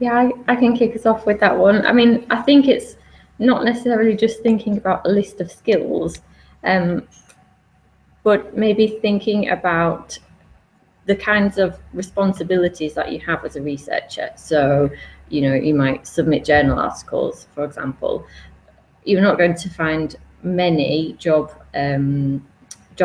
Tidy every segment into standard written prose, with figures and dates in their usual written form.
Yeah, I can kick us off with that one. I mean, I think it's not necessarily just thinking about a list of skills, but maybe thinking about the kinds of responsibilities that you have as a researcher. So, you might submit journal articles, for example. You're not going to find many job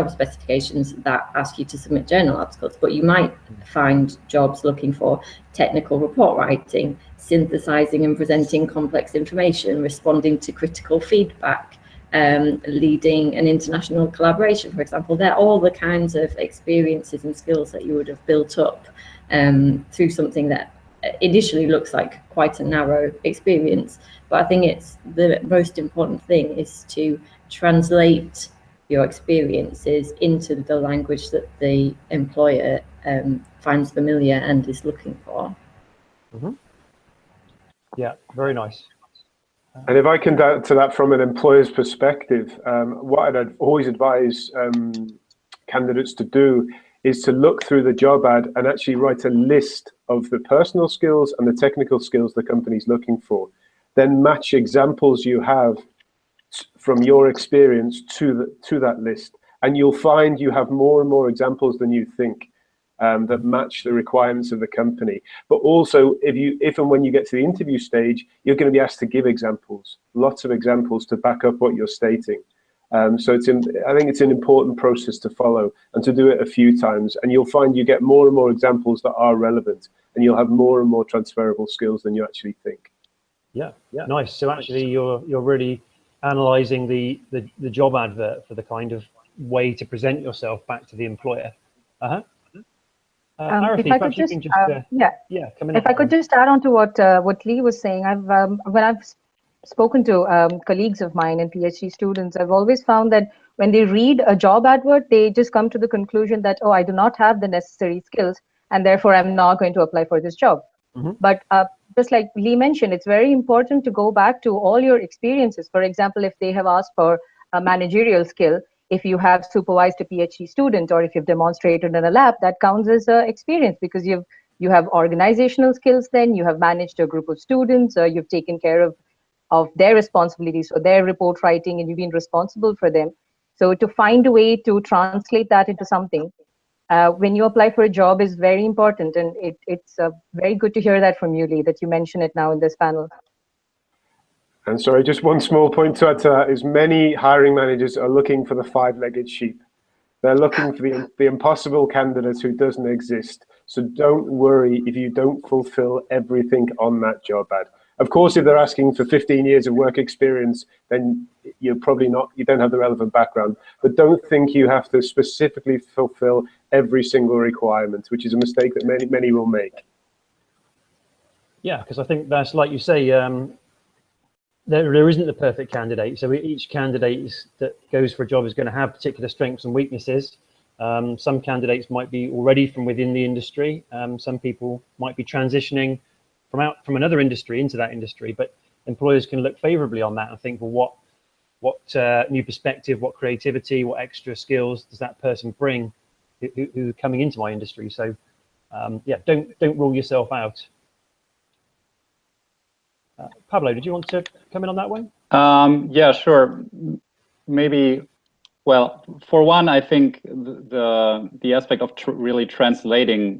specifications that ask you to submit journal articles, but you might find jobs looking for technical report writing, synthesizing and presenting complex information, responding to critical feedback, leading an international collaboration, for example. They're all the kinds of experiences and skills that you would have built up through something that initially looks like quite a narrow experience. But I think it's the most important thing is to translate your experiences into the language that the employer finds familiar and is looking for. Mm-hmm. Yeah, very nice. And if I can add to that from an employer's perspective, what I'd always advise candidates to do is to look through the job ad and actually write a list of the personal skills and the technical skills the company's looking for. Then match examples you have from your experience to that list. And you'll find you have more and more examples than you think that match the requirements of the company. But also, if and when you get to the interview stage, you're going to be asked to give examples, lots of examples to back up what you're stating. So I think it's an important process to follow and to do it a few times. And you'll find you get more and more examples that are relevant, and you'll have more and more transferable skills than you actually think. Yeah, nice. So actually, you're really analysing the job advert for the kind of way to present yourself back to the employer. If I could just, come in. If I could just add on to what Lee was saying, when I've spoken to colleagues of mine and PhD students, I've always found that when they read a job advert, they just come to the conclusion that, oh, I do not have the necessary skills, and therefore I'm not going to apply for this job. Mm-hmm. But just like Lee mentioned, it's very important to go back to all your experiences. For example, if they have asked for a managerial skill, if you have supervised a PhD student or if you've demonstrated in a lab, that counts as experience because you have organizational skills. Then you have managed a group of students, you've taken care of their responsibilities for their report writing, and you've been responsible for them. So to find a way to translate that into something when you apply for a job is very important, and it's very good to hear that from you, Lee, that you mention it now in this panel. And sorry, just one small point to add to that is many hiring managers are looking for the five-legged sheep. They're looking for the impossible candidate who doesn't exist. So don't worry if you don't fulfill everything on that job ad. Of course, if they're asking for 15 years of work experience, then you're probably not, you don't have the relevant background. But don't think you have to specifically fulfill every single requirement, which is a mistake that many will make. Yeah, because I think that's like you say, there isn't the perfect candidate. So each candidate that goes for a job is going to have particular strengths and weaknesses. Some candidates might be already from within the industry. Some people might be transitioning from another industry into that industry, but employers can look favorably on that and think, well, what new perspective, what creativity, what extra skills does that person bring who coming into my industry? So yeah, don't rule yourself out. Pablo, did you want to come in on that one? Yeah, sure. Maybe, well, for one, I think the aspect of really translating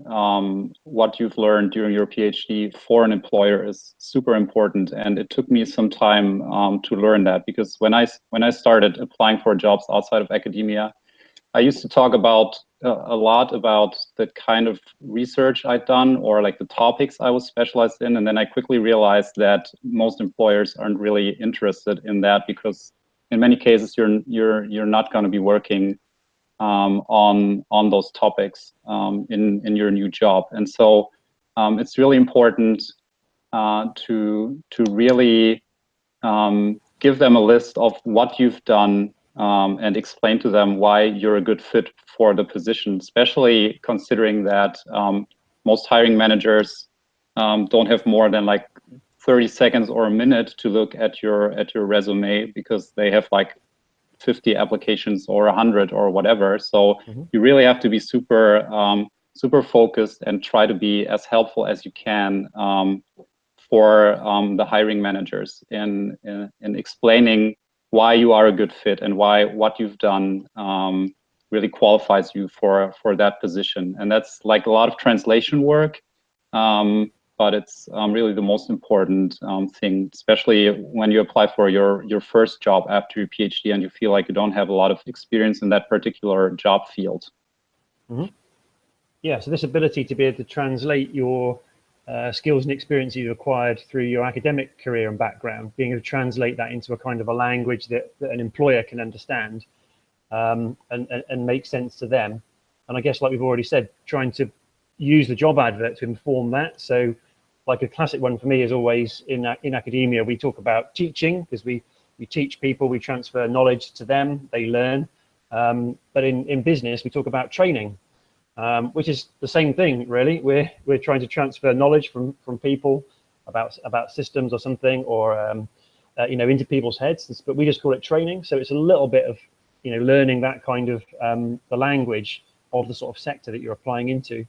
what you've learned during your PhD for an employer is super important. And it took me some time to learn that, because when I started applying for jobs outside of academia, I used to talk about a lot about the kind of research I'd done or like the topics I was specialized in, and then I quickly realized that most employers aren't really interested in that, because in many cases you're not going to be working on those topics in your new job, and so it's really important to really give them a list of what you've done. And explain to them why you're a good fit for the position, especially considering that most hiring managers don't have more than like 30 seconds or a minute to look at your resume, because they have like 50 applications or 100 or whatever. So you really have to be super focused and try to be as helpful as you can for the hiring managers in explaining why you are a good fit and why what you've done really qualifies you for that position. And that's like a lot of translation work, but it's really the most important thing, especially when you apply for your first job after your PhD and you feel like you don't have a lot of experience in that particular job field. Mm-hmm. Yeah, so this ability to be able to translate your skills and experience you acquired through your academic career and background, being able to translate that into a kind of a language that an employer can understand and make sense to them. And I guess, like we've already said, trying to use the job advert to inform that. So like a classic one for me is always in academia, we talk about teaching because we teach people, we transfer knowledge to them, they learn. But in business, we talk about training. Which is the same thing, really. We're trying to transfer knowledge from people about systems or something, or into people's heads. But we just call it training. So it's a little bit of learning that kind of the language of the sort of sector that you're applying into.